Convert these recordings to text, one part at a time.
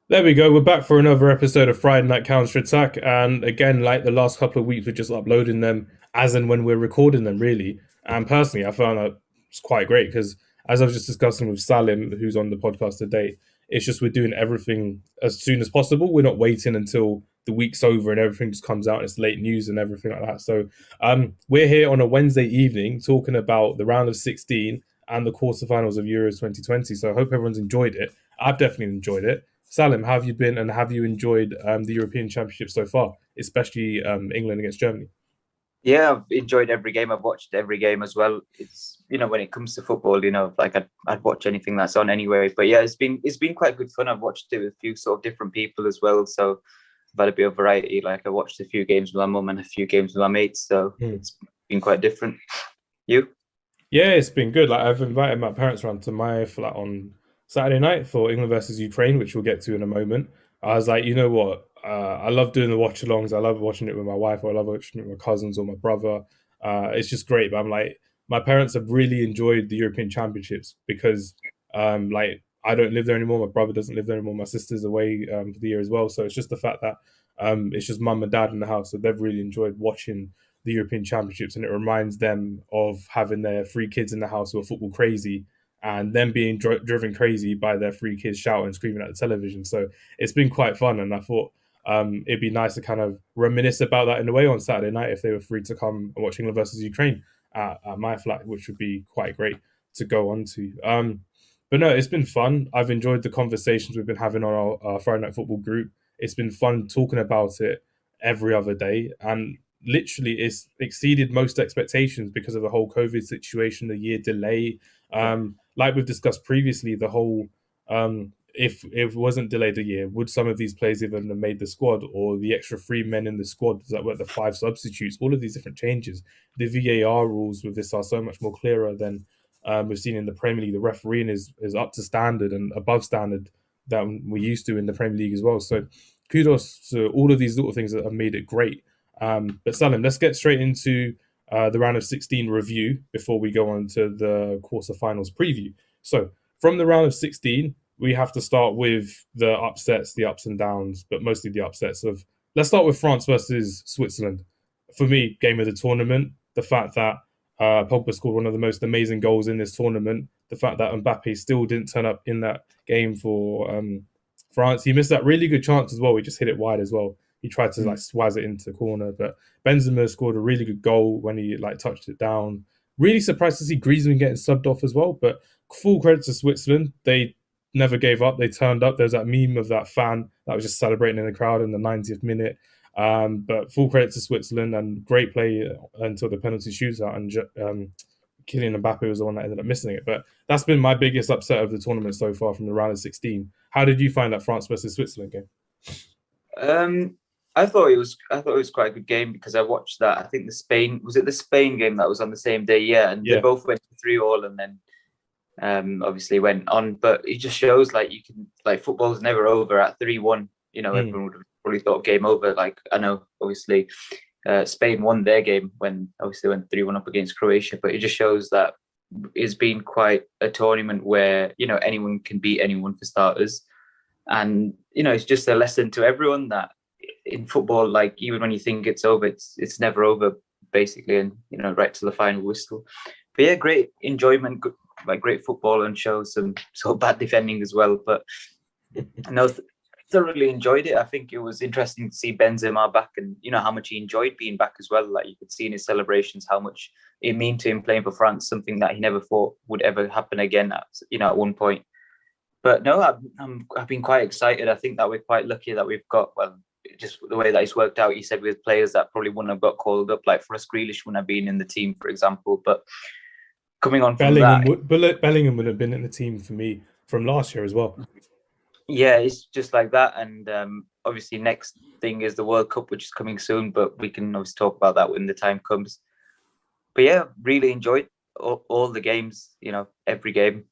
There we go. We're back for another episode of Friday Night Counter Attack, and again, like the last couple of weeks, we're just uploading them as and when we're recording them, really. And personally, I found that it's quite great because, as I was just discussing with Salim, who's on the podcast today, it's just we're doing everything as soon as possible. We're not waiting until the week's over and everything just comes out. And it's late news and everything like that. So, we're here on a Wednesday evening talking about the round of 16 and the quarterfinals of Euros 2020. So, I hope everyone's enjoyed it. I've definitely enjoyed it. Salim, how have you been and have you enjoyed the European Championship so far, especially England against Germany? Yeah, I've enjoyed every game. I've watched every game as well. It's when it comes to football, like I'd watch anything that's on anyway. But yeah, it's been quite good fun. I've watched it with a few sort of different people as well, so I've had a bit of variety. Like I watched a few games with my mum and a few games with my mates, so Hmm. it's been quite different. You? Yeah, it's been good. Like I've invited my parents around to my flat on Saturday night for England versus Ukraine, which we'll get to in a moment. I was like, you know what? I love doing the watch alongs. I love watching it with my wife, or I love watching it with my cousins or my brother. It's just great. But I'm like, my parents have really enjoyed the European Championships because, like, I don't live there anymore. My brother doesn't live there anymore. My sister's away for the year as well. So it's just the fact that it's just mum and dad in the house. So they've really enjoyed watching the European Championships, and it reminds them of having their three kids in the house who are football crazy, and them being driven crazy by their three kids shouting and screaming at the television. So it's been quite fun, and I thought it'd be nice to kind of reminisce about that in a way on Saturday night if they were free to come and watch England versus Ukraine at my flat, which would be quite great to go on to. But no, it's been fun. I've enjoyed the conversations we've been having on our Friday Night Football group. It's been fun talking about it every other day, and literally it's exceeded most expectations because of the whole COVID situation, the year delay. Like we've discussed previously, the whole if it wasn't delayed a year, would some of these players even have made the squad, or the extra three men in the squad that were the five substitutes? All of these different changes. The VAR rules with this are so much more clearer than we've seen in the Premier League. The refereeing is up to standard and above standard that we're used to in the Premier League as well. So kudos to all of these little things that have made it great. But Salim, let's get straight into the round of 16 review before we go on to the quarterfinals preview. So, from the round of 16, we have to start with the upsets, the ups and downs, but mostly the upsets of. Let's start with France versus Switzerland. For me, game of the tournament. The fact that Pogba scored one of the most amazing goals in this tournament. The fact that Mbappe still didn't turn up in that game for France. He missed that really good chance as well. He just hit it wide as well. He tried to like swaz it into the corner, but Benzema scored a really good goal when he like touched it down. Really surprised to see Griezmann getting subbed off as well. But full credit to Switzerland, they never gave up. They turned up. There's that meme of that fan that was just celebrating in the crowd in the 90th minute. But full credit to Switzerland and great play until the penalty shootout. And Kylian Mbappe was the one that ended up missing it. But that's been my biggest upset of the tournament so far from the round of 16. How did you find that France versus Switzerland game? Um, I thought it was quite a good game because I watched that. I think the Spain game that was on the same day, yeah, and they Yeah. both went 3-3, and then obviously went on. But it just shows like you can like football's never over at 3-1. Mm. Everyone would have probably thought game over. Like I know obviously Spain won their game when obviously went 3-1 up against Croatia, but it just shows that it's been quite a tournament where anyone can beat anyone for starters. And it's just a lesson to everyone that in football, like even when you think it's over, it's never over basically, and right to the final whistle. But yeah, great enjoyment, good, like great football, and shows some sort of bad defending as well. But no, thoroughly enjoyed it. I think it was interesting to see Benzema back, and how much he enjoyed being back as well. Like you could see in his celebrations how much it meant to him playing for France, something that he never thought would ever happen again. At one point. But no, I've been quite excited. I think that we're quite lucky that we've got, well, just the way that it's worked out. You said with players that probably wouldn't have got called up, like for us, Grealish wouldn't have been in the team, for example. But coming on from Bellingham that, would Bellingham would have been in the team for me from last year as well. yeah, it's just like that. And obviously, next thing is the World Cup, which is coming soon. But we can obviously talk about that when the time comes. But yeah, really enjoyed all the games. Every game,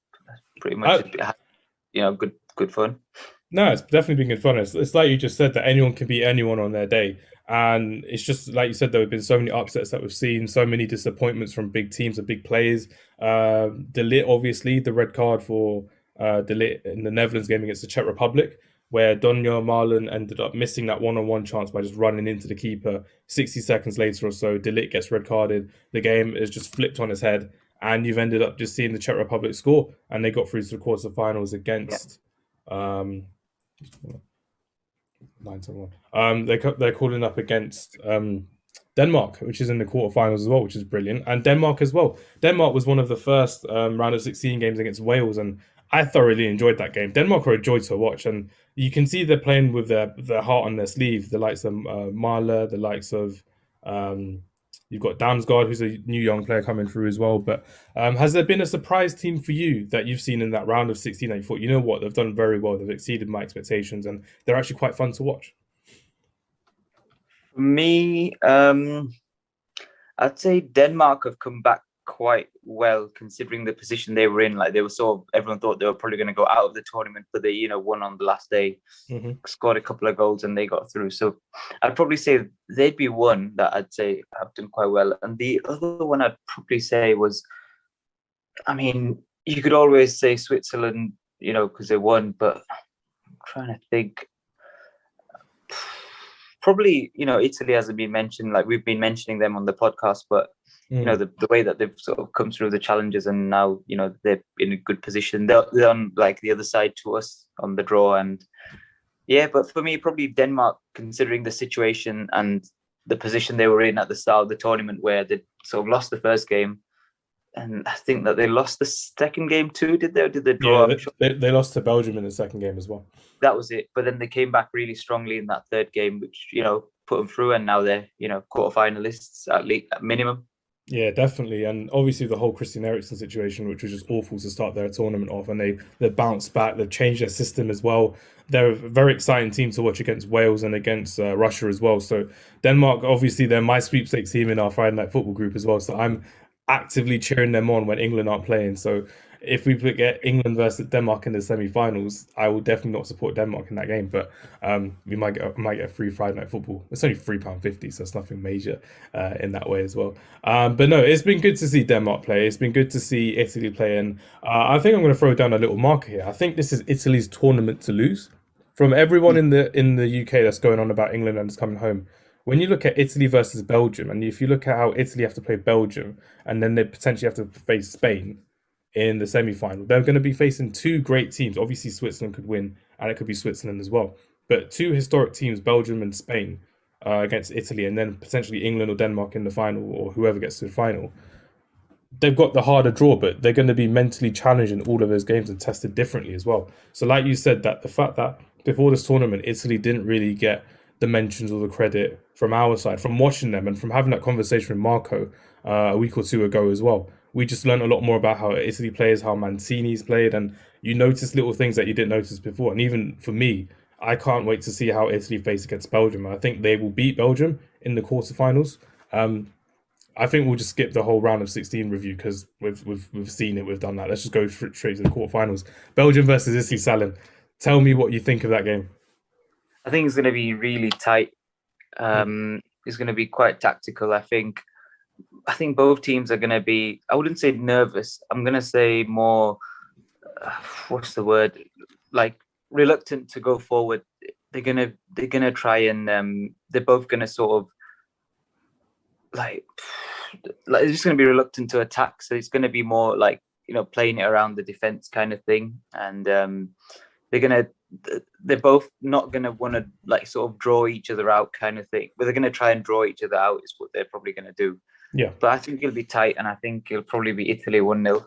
pretty much. I, Good fun. no, it's definitely been good fun. It's like you just said that anyone can beat anyone on their day, and it's just like you said. There have been so many upsets that we've seen, so many disappointments from big teams and big players. Delit, obviously, the red card for Delit in the Netherlands game against the Czech Republic. where Donya Marlon ended up missing that one-on-one chance by just running into the keeper. 60 seconds later or so, Delict gets red carded. The game is just flipped on its head, and you've ended up just seeing the Czech Republic score, and they got through to the quarterfinals Yeah. against. Um, 9-1. They're calling up against Denmark, which is in the quarterfinals as well, which is brilliant. And Denmark as well. Denmark was one of the first round of 16 games against Wales, and I thoroughly enjoyed that game. Denmark are a joy to watch, and you can see they're playing with their heart on their sleeve. The likes of Marler, the likes of you've got Damsgaard, who's a new young player coming through as well. But has there been a surprise team for you that you've seen in that round of 16 that you thought, you know what, they've done very well, they've exceeded my expectations, and they're actually quite fun to watch? For me, I'd say Denmark have come back quite well considering the position they were in. Like they were everyone thought they were probably going to go out of the tournament, but they, won on the last day, scored a couple of goals and they got through. So I'd probably say they'd be one that I'd say have done quite well. And the other one I'd probably say was, I mean, you could always say Switzerland, because they won, but I'm trying to think. Probably, Italy hasn't been mentioned. Like we've been mentioning them on the podcast, but the way that they've sort of come through the challenges and now they're in a good position. They're on like the other side to us on the draw, and yeah. But for me, probably Denmark, considering the situation and the position they were in at the start of the tournament, where they sort of lost the first game, and I think that they lost the second game too. Did they? Or did they draw? Yeah, they lost to Belgium in the second game as well. That was it. But then they came back really strongly in that third game, which put them through, and now they're quarterfinalists at least at minimum. Yeah, definitely, and obviously the whole Christian Eriksen situation, which was just awful to start their tournament off, and they bounced back. They've changed their system as well. They're a very exciting team to watch against Wales and against Russia as well. So Denmark, obviously, they're my sweepstakes team in our Friday Night Football group as well. So I'm actively cheering them on when England aren't playing. So if we get England versus Denmark in the semi-finals, I will definitely not support Denmark in that game. But we might get a free Friday Night Football. It's only £3.50, so it's nothing major in that way as well. But no, it's been good to see Denmark play. It's been good to see Italy play, and I think I'm going to throw down a little marker here. I think this is Italy's tournament to lose. From everyone in the UK that's going on about England and it's coming home, when you look at Italy versus Belgium, and if you look at how Italy have to play Belgium, and then they potentially have to face Spain in the semi-final, they're going to be facing two great teams. Obviously, Switzerland could win, and it could be Switzerland as well. But two historic teams, Belgium and Spain, against Italy, and then potentially England or Denmark in the final, or whoever gets to the final. They've got the harder draw, but they're going to be mentally challenged in all of those games and tested differently as well. So, like you said, that the fact that before this tournament, Italy didn't really get the mentions or the credit from our side, from watching them and from having that conversation with Marco a week or two ago as well. We just learned a lot more about how Italy plays, how Mancini's played, and you notice little things that you didn't notice before. And even for me, I can't wait to see how Italy face against Belgium. I think they will beat Belgium in the quarterfinals. I think we'll just skip the whole round of 16 review because we've seen it, we've done that. Let's just go straight to the quarterfinals. Belgium versus Italy. Salem, tell me what you think of that game. I think it's going to be really tight. It's going to be quite tactical. I think both teams are going to be, I wouldn't say nervous. I'm going to say more, what's the word? Like reluctant to go forward. They're going to try and they're both going to sort of like they're just going to be reluctant to attack. So it's going to be more like, playing it around the defense kind of thing. And they're both not going to want to like sort of draw each other out kind of thing, but they're going to try and draw each other out is what they're probably going to do. Yeah. But I think it'll be tight, and I think it'll probably be Italy 1-0.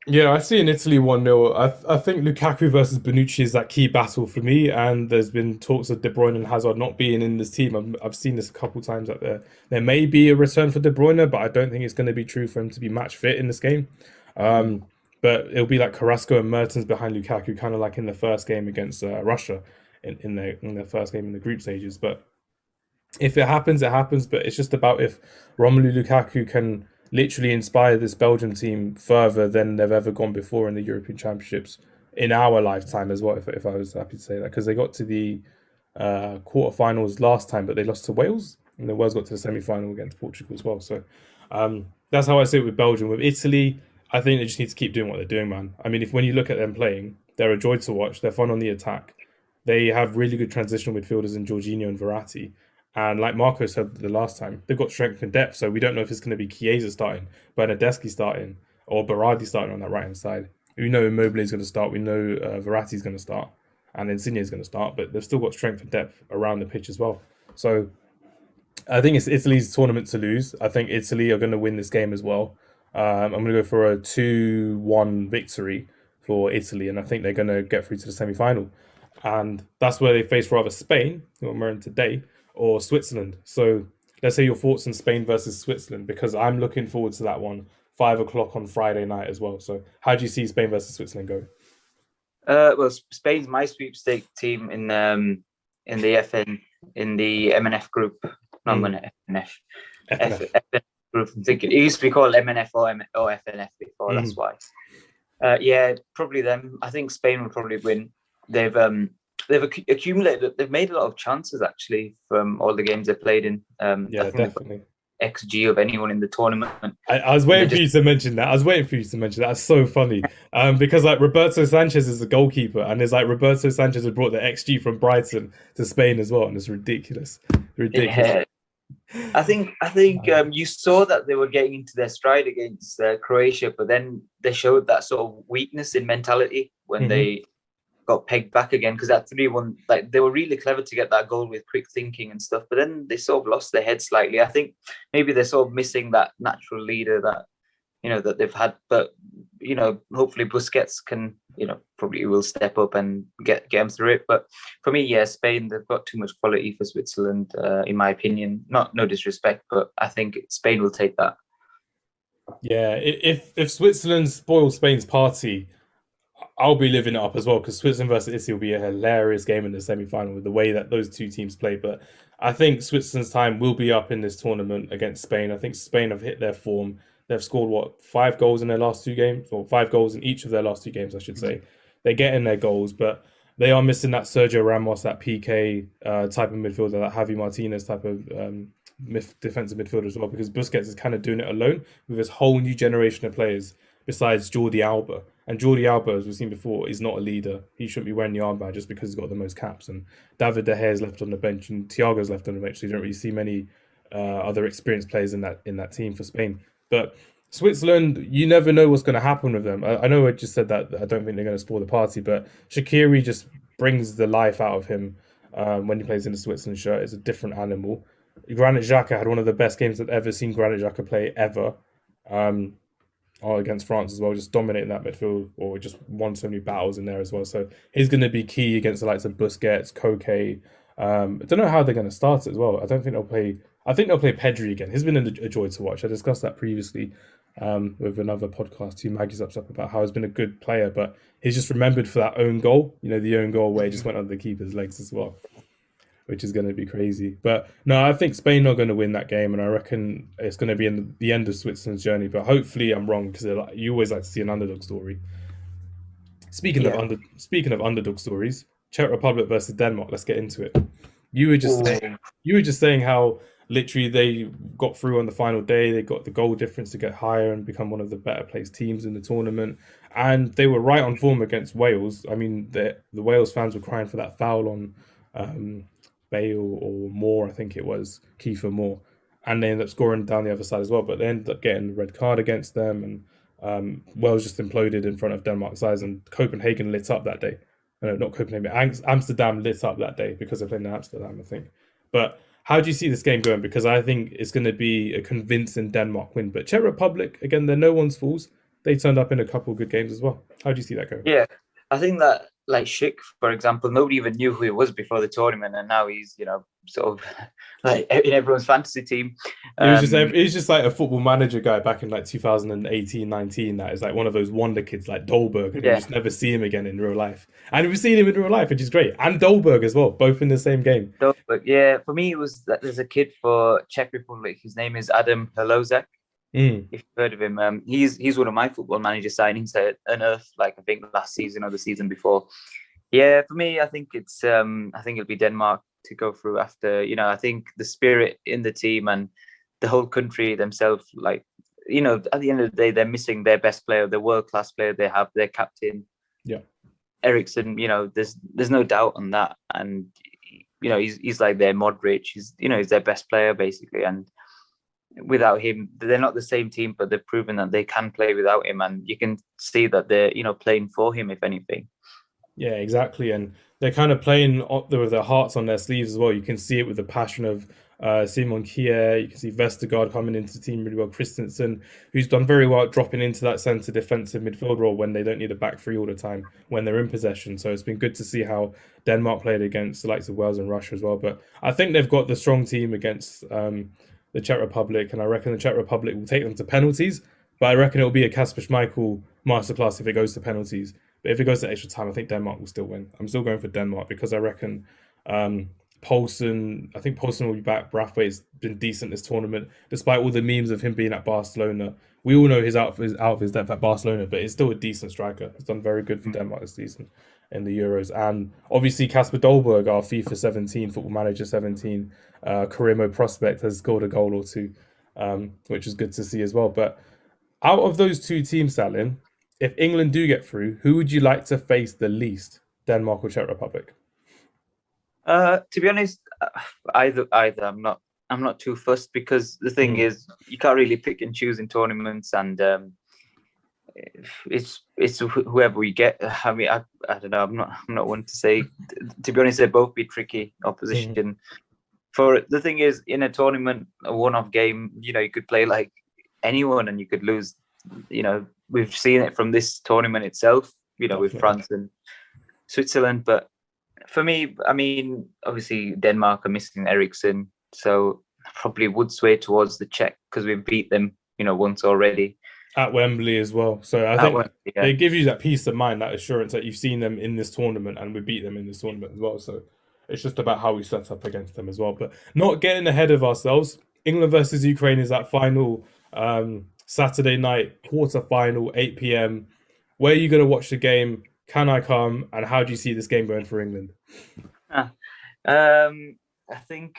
Yeah, I see in Italy 1-0. I think Lukaku versus Bonucci is that key battle for me, and there's been talks of De Bruyne and Hazard not being in this team. I've seen this a couple of times that there may be a return for De Bruyne, but I don't think it's going to be true for him to be match fit in this game. But it'll be like Carrasco and Mertens behind Lukaku, kind of like in the first game against Russia in their first game in the group stages. But if it happens, it happens. But it's just about if Romelu Lukaku can literally inspire this Belgium team further than they've ever gone before in the European Championships in our lifetime as well, if I was happy to say that. Because they got to the quarterfinals last time, but they lost to Wales. And the Wales got to the semi-final against Portugal as well. So that's how I see it with Belgium. With Italy, I think they just need to keep doing what they're doing, man. I mean, when you look at them playing, they're a joy to watch. They're fun on the attack. they have really good transitional midfielders in Jorginho and Verratti. And like Marco said the last time, they've got strength and depth. So we don't know if it's going to be Chiesa starting, Bernadeschi starting, or Berardi starting on that right hand side. We know Immobile is going to start. We know Verratti is going to start, and Insigne is going to start. But they've still got strength and depth around the pitch as well. So I think it's Italy's tournament to lose. I think Italy are going to win this game as well. I'm going to go for a 2-1 victory for Italy, and I think they're going to get through to the semi final. And that's where they face rather Spain, who I'm wearing today, or Switzerland. So let's say your thoughts on Spain versus Switzerland, because I'm looking forward to that one, 5 o'clock on Friday night as well. So how do you see Spain versus Switzerland go? Well, Spain's my sweepstake team in the FN in the MNF group. Not MNF. FNF group. I'm thinking it used to be called MNF or FNF before. That's why. Yeah, probably them. I think Spain will probably win. They've accumulated. They've made a lot of chances actually from all the games they've played in. Yeah, definitely. XG of anyone in the tournament. I was waiting for you to mention that. That's so funny. Because like Roberto Sanchez is the goalkeeper, and it's like Roberto Sanchez had brought the XG from Brighton to Spain as well, and it's ridiculous. Yeah. I think you saw that they were getting into their stride against Croatia, but then they showed that sort of weakness in mentality when they got pegged back again, because that 3-1, like they were really clever to get that goal with quick thinking and stuff, but then they sort of lost their head slightly. I think maybe they're sort of missing that natural leader that that they've had, but hopefully Busquets can probably will step up and get them through it. But for me, yeah, Spain, they've got too much quality for Switzerland, in my opinion. No disrespect, but I think Spain will take that. Yeah, if Switzerland spoils Spain's party, I'll be living it up as well, because Switzerland versus Italy will be a hilarious game in the semi-final with the way that those two teams play. But I think Switzerland's time will be up in this tournament against Spain. I think Spain have hit their form. They've scored 5 goals in their last 2 games, or 5 goals in each of their last 2 games, I should say. They're getting their goals, but they are missing that Sergio Ramos, that PK type of midfielder, that Javi Martinez type of defensive midfielder as well, because Busquets is kind of doing it alone with this whole new generation of players besides Jordi Alba. And Jordi Alba, as we've seen before, is not a leader. He shouldn't be wearing the armband just because he's got the most caps. And David De Gea is left on the bench, and Thiago's left on the bench. So you don't really see many other experienced players in that team for Spain. But Switzerland, you never know what's going to happen with them. I know I just said that I don't think they're going to spoil the party, but Shaqiri just brings the life out of him when he plays in the Switzerland shirt. It's a different animal. Granit Xhaka had one of the best games I've ever seen Granit Xhaka play ever. Against France as well, just dominating that midfield, or just won so many battles in there as well. So he's going to be key against the likes of Busquets, Koke. I don't know how they're going to start it as well. I think they'll play Pedri again. He's been a joy to watch. I discussed that previously with another podcast, Two Maggie's up about how he's been a good player, but he's just remembered for that own goal. The own goal where he just went under the keeper's legs as well, which is going to be crazy. But no, I think Spain are going to win that game, and I reckon it's going to be in the end of Switzerland's journey. But hopefully I'm wrong, because you always like to see an underdog story. Speaking of underdog stories, Czech Republic versus Denmark. Let's get into it. You were just saying how literally they got through on the final day. They got the goal difference to get higher and become one of the better placed teams in the tournament, and they were right on form against Wales. I mean, the Wales fans were crying for that foul on Bale or Moore, I think it was Kiefer Moore, and they ended up scoring down the other side as well. But they ended up getting the red card against them, and Wales just imploded in front of Denmark's eyes, and Copenhagen lit up that day. No, not Copenhagen. Amsterdam lit up that day because they're playing in Amsterdam, I think. But how do you see this game going? Because I think it's going to be a convincing Denmark win. But Czech Republic, again, they're no one's fools. They turned up in a couple of good games as well. How do you see that going? Yeah, I think that, like Schick, for example, nobody even knew who he was before the tournament, and now he's, sort of like in everyone's fantasy team. He was just like a football manager guy back in like 2018, 19. That is like one of those wonder kids like Dolberg, and you just never see him again in real life. And we've seen him in real life, which is great. And Dolberg as well, both in the same game. Dolberg, yeah. For me, it was that there's a kid for Czech Republic. His name is Adam Halozek. If you've heard of him, he's one of my football manager signings at Unearth, like I think last season or the season before. Yeah, for me, I think it'll be Denmark to go through after. I think the spirit in the team and the whole country themselves, like, at the end of the day, they're missing their best player, the world-class player they have, their captain. Yeah. Eriksen, there's no doubt on that, and he's like their Modric. He's their best player basically, and without him, they're not the same team, but they've proven that they can play without him, and you can see that they're playing for him, if anything. Yeah, exactly. And they're kind of playing with their hearts on their sleeves as well. You can see it with the passion of Simon Kier. You can see Vestergaard coming into the team really well. Christensen, who's done very well at dropping into that centre defensive midfield role when they don't need a back three all the time when they're in possession. So it's been good to see how Denmark played against the likes of Wales and Russia as well. But I think they've got the strong team against the Czech Republic, and I reckon the Czech Republic will take them to penalties. But I reckon it'll be a Kasper Schmeichel masterclass if it goes to penalties. But if it goes to extra time, I think Denmark will still win. I'm still going for Denmark because I reckon I think Poulsen will be back. Braithwaite's been decent this tournament, despite all the memes of him being at Barcelona. We all know he's out of his depth at Barcelona, but he's still a decent striker. He's done very good for Denmark this season in the Euros. And obviously Kasper Dolberg, our FIFA 17, Football Manager 17, career mode prospect, has scored a goal or two, which is good to see as well. But out of those two teams, Salin, if England do get through, who would you like to face the least, Denmark or Czech Republic? To be honest, either. I'm not too fussed, because the thing is, you can't really pick and choose in tournaments, and it's whoever we get. I mean, I don't know. I'm not one to say. To be honest, they'll both be tricky opposition. For the thing is, in a tournament, a one-off game, you could play like anyone and you could lose. We've seen it from this tournament itself. With France and Switzerland, but for me, I mean, obviously Denmark are missing Eriksen, so I probably would sway towards the Czech because we've beat them, once already at Wembley as well. So I think they give you that peace of mind, that assurance that you've seen them in this tournament and we beat them in this tournament as well. So it's just about how we set up against them as well. But not getting ahead of ourselves. England versus Ukraine is that final Saturday night quarter final, 8 p.m. Where are you going to watch the game? Can I come? And how do you see this game going for England? I think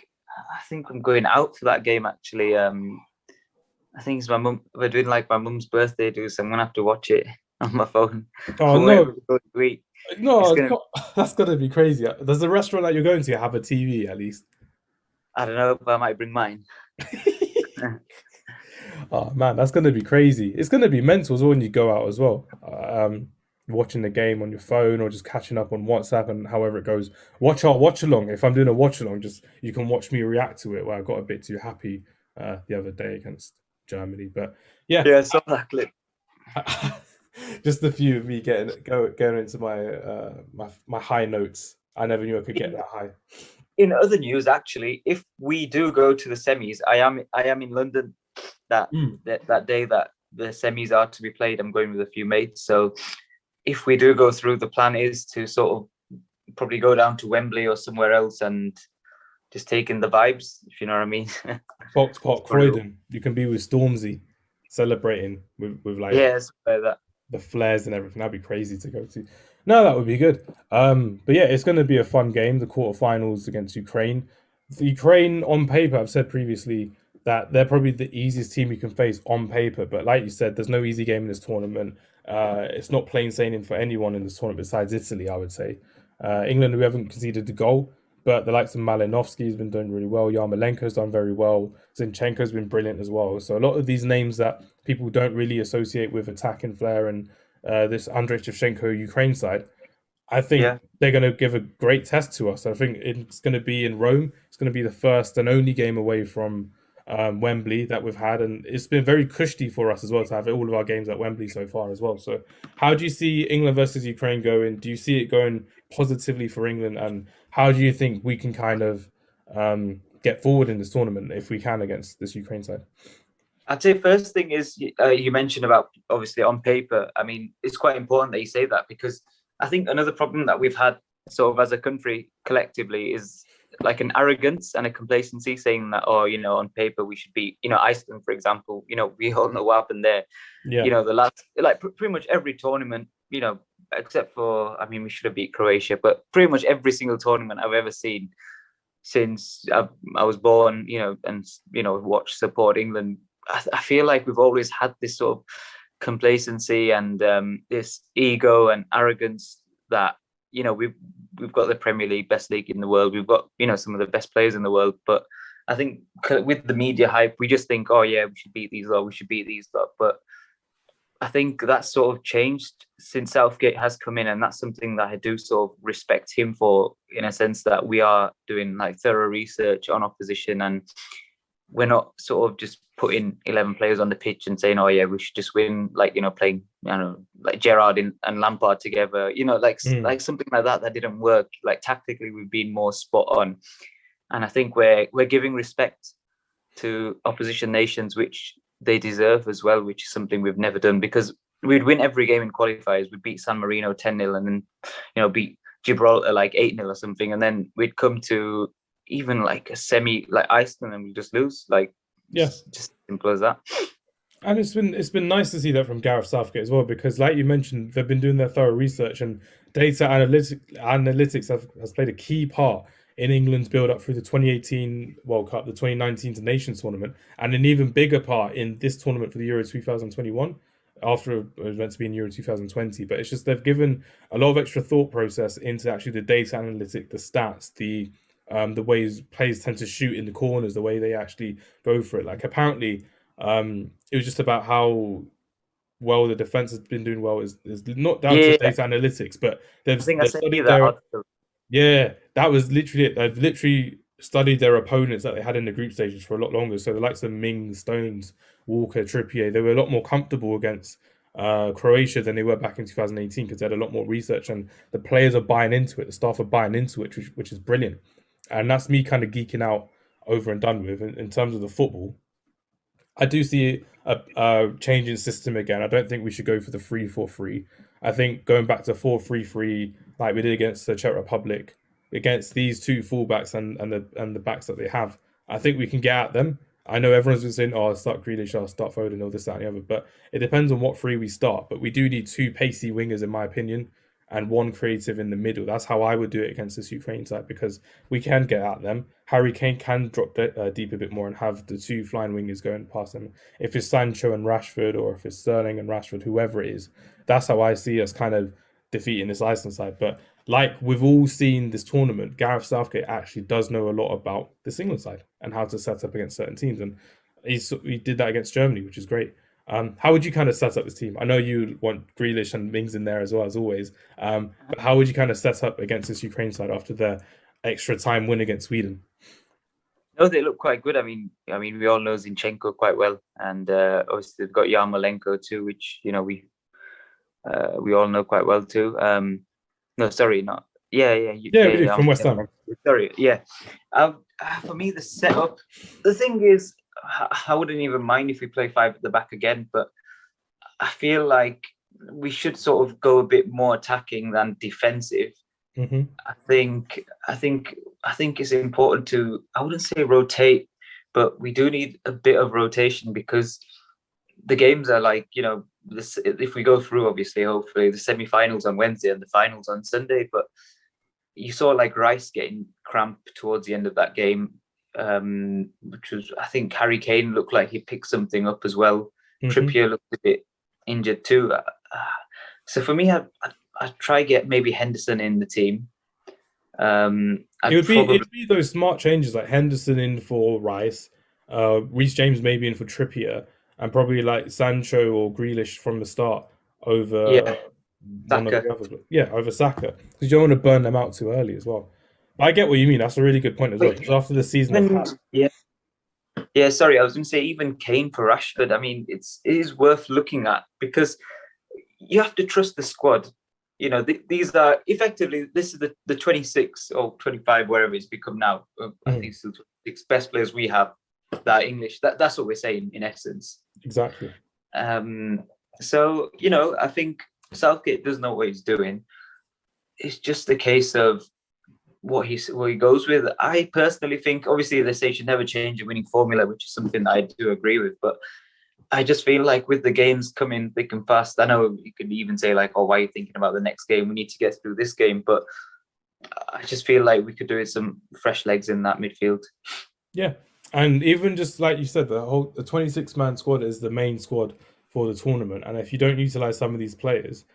I'm going out for that game actually. I think it's my mum. We're doing like my mum's birthday do, so I'm gonna have to watch it on my phone. Oh no! No, that's gonna be crazy. Does the restaurant that you're going to have a TV at least? I don't know, but I might bring mine. Oh man, that's gonna be crazy. It's gonna be mental as well when you go out as well. Watching the game on your phone or just catching up on WhatsApp and however it goes. Watch along. If I'm doing a watch along, just you can watch me react to it. Where I got a bit too happy the other day against Germany, but yeah, I saw that clip. Just a few of me going into my high notes. I never knew I could get that high. In other news, actually, if we do go to the semis, I am in London that day that the semis are to be played. I'm going with a few mates, so if we do go through, the plan is to sort of probably go down to Wembley or somewhere else and just take in the vibes, if you know what I mean. Fox Park, Croydon. You can be with Stormzy celebrating with like that. The flares and everything. That'd be crazy to go to. No, that would be good. But yeah, it's going to be a fun game. The quarterfinals against Ukraine. The Ukraine on paper, I've said previously that they're probably the easiest team you can face on paper. But like you said, there's no easy game in this tournament. It's not plain sailing for anyone in this tournament besides Italy, I would say. England, we haven't conceded a goal, but the likes of Malinovsky has been doing really well. Yarmolenko's done very well. Zinchenko's been brilliant as well. So a lot of these names that people don't really associate with attacking flair and this Andrei Shevchenko Ukraine side, I think they're going to give a great test to us. I think it's going to be in Rome. It's going to be the first and only game away from Wembley that we've had, and it's been very cushy for us as well to have all of our games at Wembley so far as well. So how do you see England versus Ukraine going? Do you see it going positively for England, and how do you think we can kind of get forward in this tournament if we can against this Ukraine side? I'd say first thing is you mentioned about obviously on paper. I mean, it's quite important that you say that, because I think another problem that we've had sort of as a country collectively is like an arrogance and a complacency, saying that, on paper we should be, Iceland, for example, we all know what happened there. The last, like pretty much every tournament, except for, I mean, we should have beat Croatia, but pretty much every single tournament I've ever seen since I was born, and, watch support England, I feel like we've always had this sort of complacency and this ego and arrogance that we've got the Premier League, best league in the world. We've got some of the best players in the world, but I think with the media hype, we just think, oh yeah, we should beat these lot, we should beat these lot. But I think that's sort of changed since Southgate has come in, and that's something that I do sort of respect him for, in a sense that we are doing like thorough research on opposition, and we're not sort of just putting 11 players on the pitch and saying, oh yeah, we should just win, like playing like Gerrard and Lampard together, like something like that didn't work. Like tactically, we've been more spot on, and I think we're giving respect to opposition nations, which they deserve as well, which is something we've never done, because we'd win every game in qualifiers. We'd beat San Marino 10-0 and then, beat Gibraltar like 8-0 or something. And then we'd come to even like a semi like Iceland and we just lose. Like, yeah, just simple as that. And it's been nice to see that from Gareth Southgate as well, because like you mentioned, they've been doing their thorough research, and data analytics has played a key part in England's build up through the 2018 World Cup, the 2019 Nations tournament, and an even bigger part in this tournament for the Euro 2021, after it was meant to be in Euro 2020. But it's just they've given a lot of extra thought process into actually the data analytic, the stats, the ways players tend to shoot in the corners, the way they actually go for it. Like apparently, it was just about how well the defense has been doing well is not down to data analytics, but they've studied their article. Yeah, that was literally it. They've literally studied their opponents that they had in the group stages for a lot longer. So the likes of Mings, Stones, Walker, Trippier, they were a lot more comfortable against Croatia than they were back in 2018, because they had a lot more research and the players are buying into it, the staff are buying into it, which is brilliant. And that's me kind of geeking out over and done with in terms of the football. I do see a change in system again. I don't think we should go for the 3-4-3. I think going back to 4-3-3 like we did against the Czech Republic, against these two fullbacks and the backs that they have, I think we can get at them. I know everyone's been saying, "Oh, I'll start Grealish, I'll start Foden, all this, that, and the other," but it depends on what three we start. But we do need two pacey wingers, in my opinion, and one creative in the middle. That's how I would do it against this Ukraine side, because we can get at them. Harry Kane can drop deep a bit more and have the two flying wingers going past them. If it's Sancho and Rashford, or if it's Sterling and Rashford, whoever it is, that's how I see us kind of defeating this Iceland side. But like we've all seen this tournament, Gareth Southgate actually does know a lot about this England side and how to set up against certain teams, and he did that against Germany, which is great. How would you kind of set up this team? I know you want Grealish and Mings in there as well, as always. But how would you kind of set up against this Ukraine side after their extra time win against Sweden? No, they look quite good. I mean, we all know Zinchenko quite well, and obviously they've got Yarmolenko too, which we all know quite well too. No, sorry, not. Yeah, we do, from West Ham. Sorry, yeah. For me, the setup. The thing is, I wouldn't even mind if we play five at the back again, but I feel like we should sort of go a bit more attacking than defensive. Mm-hmm. I think it's important to, I wouldn't say rotate, but we do need a bit of rotation, because the games are like, if we go through, obviously, hopefully the semi-finals on Wednesday and the finals on Sunday, but you saw like Rice getting cramped towards the end of that game, which was, I think Harry Kane looked like he picked something up as well. Mm-hmm. Trippier looked a bit injured too. So for me, I'd try get maybe Henderson in the team. It'd be those smart changes like Henderson in for Rice, Reece James maybe in for Trippier, and probably like Sancho or Grealish from the start over one of the others. Over Saka, because you don't want to burn them out too early as well. But I get what you mean. That's a really good point as well. Because after the season, sorry, I was going to say even Kane for Rashford. I mean, it is worth looking at, because you have to trust the squad. These are effectively, this is the 26 or 25, wherever it's become now. I think it's the 26 best players we have that are English. That's what we're saying in essence. Exactly. So, I think Southgate does know what he's doing. It's just a case of what he goes with. I personally think, obviously, they say you should never change a winning formula, which is something that I do agree with. But I just feel like with the games coming thick and fast, I know you could even say like, oh, why are you thinking about the next game? We need to get through this game. But I just feel like we could do with some fresh legs in that midfield. Yeah. And even just like you said, the 26-man squad is the main squad for the tournament. And if you don't utilize some of these players,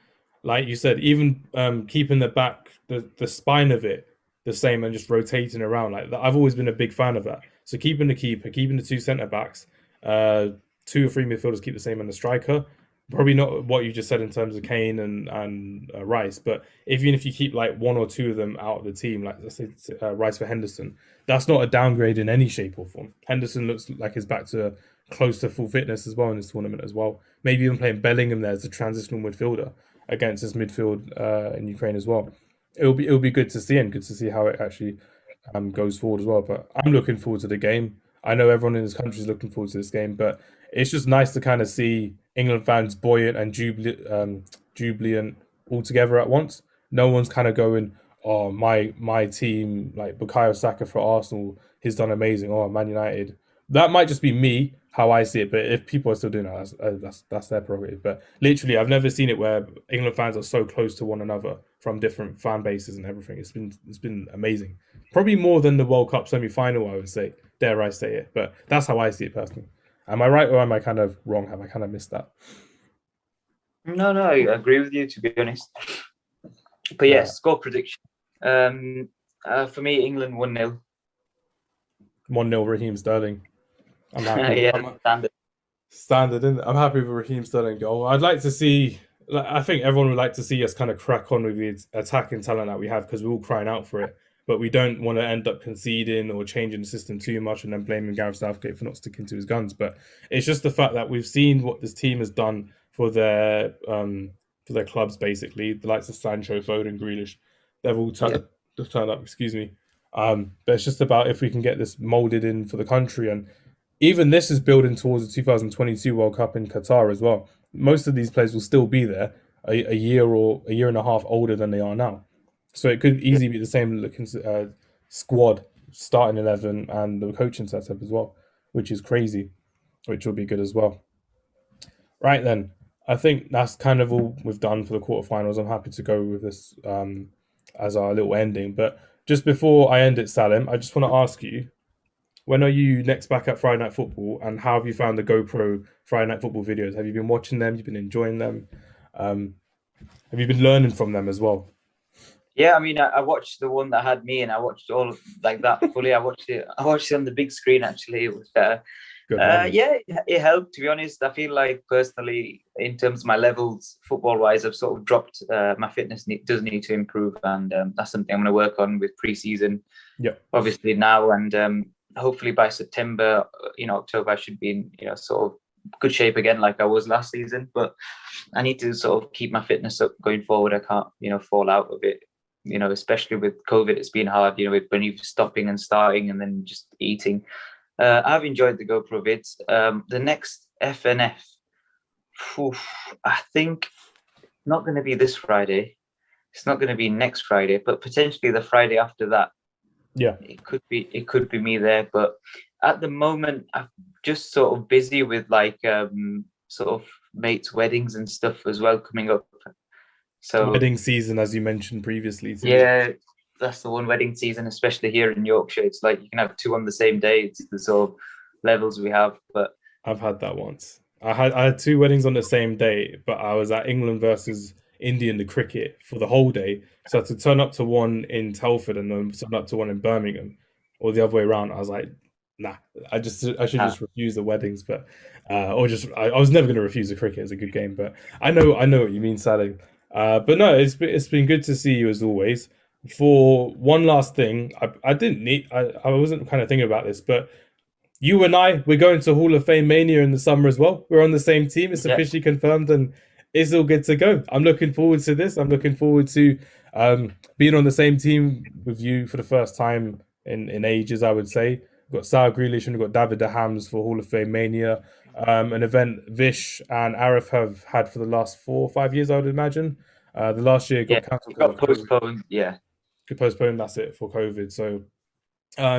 like you said, even keeping the back, the spine of it the same and just rotating around like that. I've always been a big fan of that. So keeping the keeper, keeping the two centre backs, uh, two or three midfielders keep the same, and the striker. Probably not what you just said in terms of Kane and Rice, but even if you keep like one or two of them out of the team, like let's say Rice for Henderson, that's not a downgrade in any shape or form. Henderson looks like he's back to close to full fitness as well in this tournament as well. Maybe even playing Bellingham there as a transitional midfielder against this midfield in Ukraine as well. It'll be good to see and good to see how it actually goes forward as well. But I'm looking forward to the game. I know everyone in this country is looking forward to this game, but it's just nice to kind of see England fans buoyant and jubilant all together at once. No one's kind of going, "Oh, my team, like Bukayo Saka for Arsenal, he's done amazing." Oh, Man United. That might just be me how I see it, but if people are still doing that, that's their prerogative. But literally, I've never seen it where England fans are so close to one another from different fan bases and everything. It's been amazing. Probably more than the World Cup semi final, I would say. Dare I say it? But that's how I see it personally. Am I right or am I kind of wrong? Have I kind of missed that? No, no, I agree with you, to be honest. But Yeah, yes, score prediction. For me, England 1-0. 1-0 Raheem Sterling. I'm happy. Yeah, I'm standard. standard, and I'm happy with Raheem Sterling goal. I'd like to see. Like, I think everyone would like to see us kind of crack on with the attacking talent that we have because we're all crying out for it. But we don't want to end up conceding or changing the system too much and then blaming Gareth Southgate for not sticking to his guns. But it's just the fact that we've seen what this team has done for their clubs, basically. The likes of Sancho, Foden, Grealish, they've all Yeah, turned up. Excuse me. But it's just about if we can get this molded in for the country, and even this is building towards the 2022 World Cup in Qatar as well. Most of these players will still be there a year or a year and a half older than they are now. So it could yeah. easily be the same looking squad, starting 11, and the coaching setup as well, which is crazy, which will be good as well. Right then, I think that's kind of all we've done for the quarterfinals. I'm happy to go with this as our little ending. But just before I end it, Salim, I just want to ask you, when are you next back at Friday Night Football, and how have you found the GoPro Friday Night Football videos? Have you been watching them? You've been enjoying them? Um, have you been learning from them as well? Yeah, I mean, I watched the one that had me, and I watched all of like that fully. I watched it. I watched it on the big screen. Actually, it was better. Good man. Yeah, it helped. To be honest, I feel like personally, in terms of my levels, football-wise, I've sort of dropped. My fitness does need to improve, and that's something I'm going to work on with pre-season. Yeah, Obviously now, and hopefully by September, October, I should be in sort of good shape again, like I was last season. But I need to sort of keep my fitness up going forward. I can't, fall out of it. Especially with COVID, it's been hard. When you're stopping and starting, and then just eating. I've enjoyed the GoPro vids. The next FNF, I think not going to be this Friday. It's not going to be next Friday, but potentially the Friday after that. yeah. It could be me there, but at the moment I'm just sort of busy with like sort of mates' weddings and stuff as well coming up. So Wedding season, as you mentioned previously to me. yeah, that's the one, wedding season, especially here in Yorkshire. It's like you can have two on the same day. It's the sort of levels we have. But I've had that once. I had two weddings on the same day, but I was at England versus India in the cricket for the whole day. So I had to turn up to one in Telford and then turn up to one in Birmingham, or the other way around. I was like, nah, I should uh, just refuse the weddings, but or just I was never going to refuse the cricket. It's a good game, but I know what you mean, Sally. But no, it's been good to see you as always. For one last thing, I didn't need I wasn't kind of thinking about this, but you and we're going to Hall of Fame Mania in the summer as well. We're on the same team. It's yeah, officially confirmed, and it's all good to go. I'm looking forward to this. I'm looking forward to being on the same team with you for the first time in ages, I would say. We've got Sal Grealish and we've got David De Hams for Hall of Fame Mania, an event Vish and Arif have had for the last 4 or 5 years, I would imagine. The last year yeah. got cancelled It because got of COVID. postponed. Yeah, Could postpone. That's it for COVID. So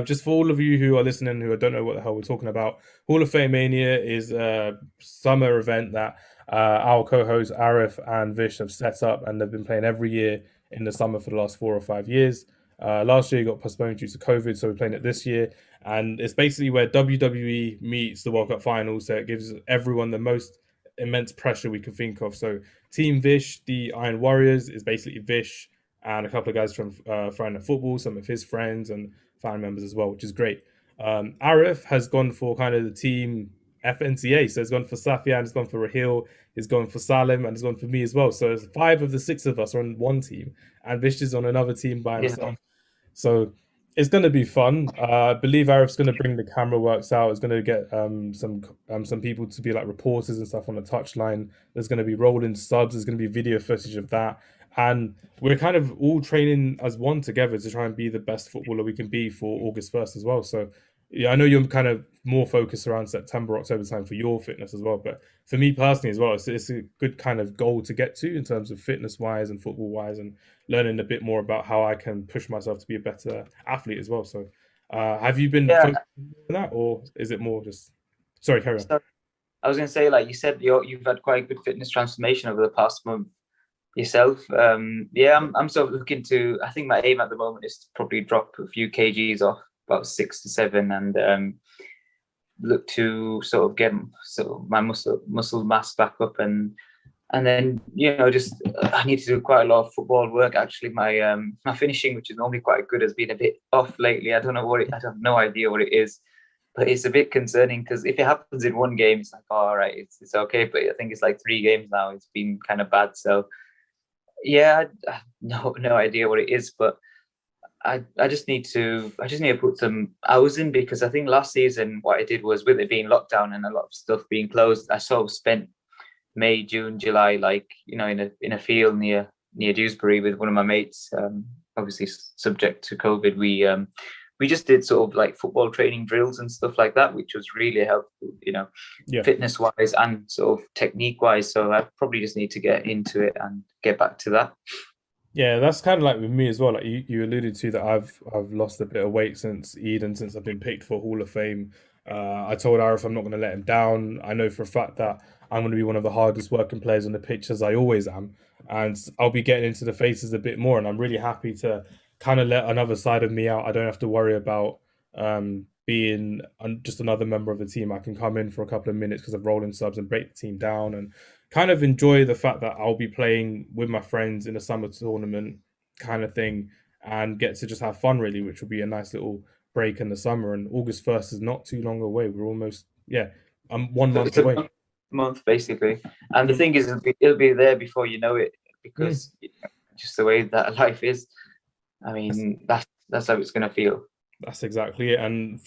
just for all of you who are listening who don't know what the hell we're talking about, Hall of Fame Mania is a summer event that our co-hosts Arif and Vish have set up, and they've been playing every year in the summer for the last 4 or 5 years. Last year it got postponed due to COVID, so we're playing it this year, and it's basically where WWE meets the World Cup finals. So it gives everyone the most immense pressure we can think of. So Team Vish, the Iron Warriors, is basically Vish and a couple of guys from Friday Night Football, some of his friends and family members as well, which is great. Arif has gone for kind of the team FNCA. So it's gone for Safian, it's gone for Rahil, it's gone for Salim, and it's gone for me as well. So it's five of the six of us are on one team, and Vish is on another team by Yeah. himself. So it's going to be fun. I believe Arif's going to bring the camera works out. It's going to get some people to be like reporters and stuff on the touchline. There's going to be rolling subs. There's going to be video footage of that, and we're kind of all training as one together to try and be the best footballer we can be for August 1st as well. So yeah, I know you're kind of more focused around September, October time for your fitness as well, but for me personally as well, it's a good kind of goal to get to in terms of fitness wise and football wise, and learning a bit more about how I can push myself to be a better athlete as well. So, have you been Yeah. focusing on that, or is it more just? Sorry, carry on. So I was going to say, like you said, you've had quite a good fitness transformation over the past month yourself. Yeah, I'm sort of looking to. I think my aim at the moment is to probably drop a few kgs off, about 6 to 7, and look to sort of get my muscle mass back up, and then just I need to do quite a lot of football work. Actually, my finishing, which is normally quite good, has been a bit off lately. I don't know I have no idea what it is, but it's a bit concerning because if it happens in one game, it's like, oh, all right, it's okay. But I think it's like 3 games now. It's been kind of bad. So yeah, I have no idea what it is, but I just need to put some hours in, because I think last season what I did was, with it being lockdown and a lot of stuff being closed, I sort of spent May, June, July, like in a field near Dewsbury with one of my mates. Obviously subject to COVID, we just did sort of like football training drills and stuff like that, which was really helpful, Yeah. fitness wise and sort of technique wise. So I probably just need to get into it and get back to that. Yeah, that's kind of like with me as well. Like you alluded to that I've lost a bit of weight since Eden, since I've been picked for Hall of Fame. I told Arif I'm not going to let him down. I know for a fact that I'm going to be one of the hardest working players on the pitch, as I always am, and I'll be getting into the faces a bit more. And I'm really happy to kind of let another side of me out. I don't have to worry about being just another member of the team. I can come in for a couple of minutes because of rolling subs and break the team down, and kind of enjoy the fact that I'll be playing with my friends in a summer tournament kind of thing, and get to just have fun really, which will be a nice little break in the summer. And August 1st is not too long away. We're almost, yeah, I'm 1 month It's a away. month basically, and the thing is, it'll be there before you know it, because just the way that life is. I mean, that's how it's going to feel. That's exactly it. And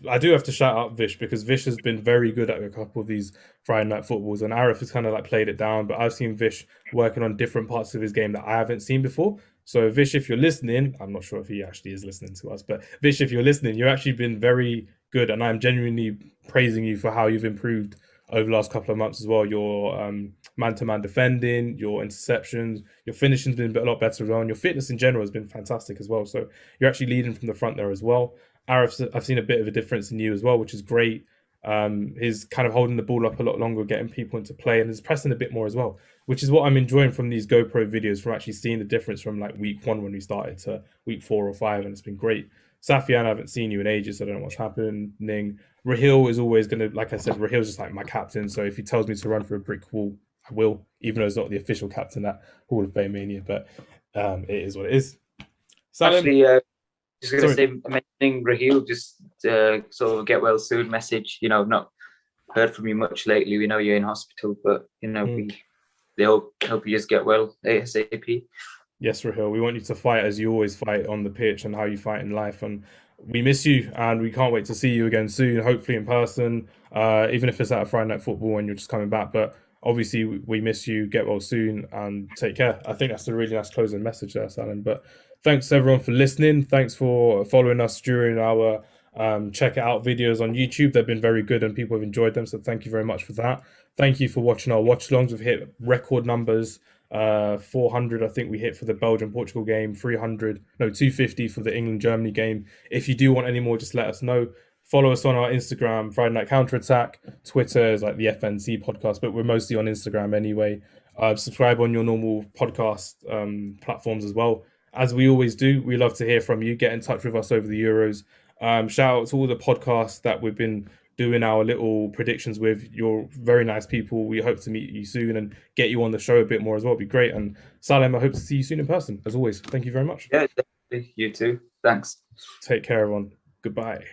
I do have to shout out Vish, because Vish has been very good at a couple of these Friday night footballs, and Arif has kind of like played it down. But I've seen Vish working on different parts of his game that I haven't seen before. So Vish, if you're listening, I'm not sure if he actually is listening to us, but Vish, if you're listening, you've actually been very good, and I'm genuinely praising you for how you've improved over the last couple of months as well. Your man-to-man defending, your interceptions, your finishing's been a lot better as well, and your fitness in general has been fantastic as well. So you're actually leading from the front there as well. Arif, I've seen a bit of a difference in you as well, which is great. He's kind of holding the ball up a lot longer, getting people into play, and he's pressing a bit more as well, which is what I'm enjoying from these GoPro videos, from actually seeing the difference from like week 1 when we started to week 4 or 5, and it's been great. Safian, I haven't seen you in ages, so I don't know what's happening. Rahil is always going to, like I said, Rahil's just like my captain. So if he tells me to run through a brick wall, I will, even though he's not the official captain at Hall of Fame Mania. But it is what it is. Salim, Actually, just going to sorry. say, mentioning Rahil, just sort of get well soon message. Not heard from you much lately. We know you're in hospital, but they hope you just get well ASAP. Yes, Rahil, we want you to fight as you always fight on the pitch and how you fight in life. And we miss you, and we can't wait to see you again soon, hopefully in person, even if it's at a Friday Night Football and you're just coming back. But obviously, we miss you. Get well soon and take care. I think that's a really nice closing message there, Salim. But thanks everyone for listening. Thanks for following us during our check it out videos on YouTube. They've been very good and people have enjoyed them. So thank you very much for that. Thank you for watching our watch alongs. We've hit record numbers. 400 I think we hit for the Belgium Portugal game, 250 for the England Germany game. If you do want any more, just let us know. Follow us on our Instagram, Friday Night Counter Attack. Twitter is like the FNC podcast, but we're mostly on Instagram anyway. Subscribe on your normal podcast platforms as well. As we always do, we love to hear from you. Get in touch with us over the Euros. Shout out to all the podcasts that we've been doing our little predictions with. You're very nice people. We hope to meet you soon and get you on the show a bit more as well. It'd be great. And Salem, I hope to see you soon in person as always. Thank you very much. Yeah, definitely. You too. Thanks. Take care, everyone. Goodbye.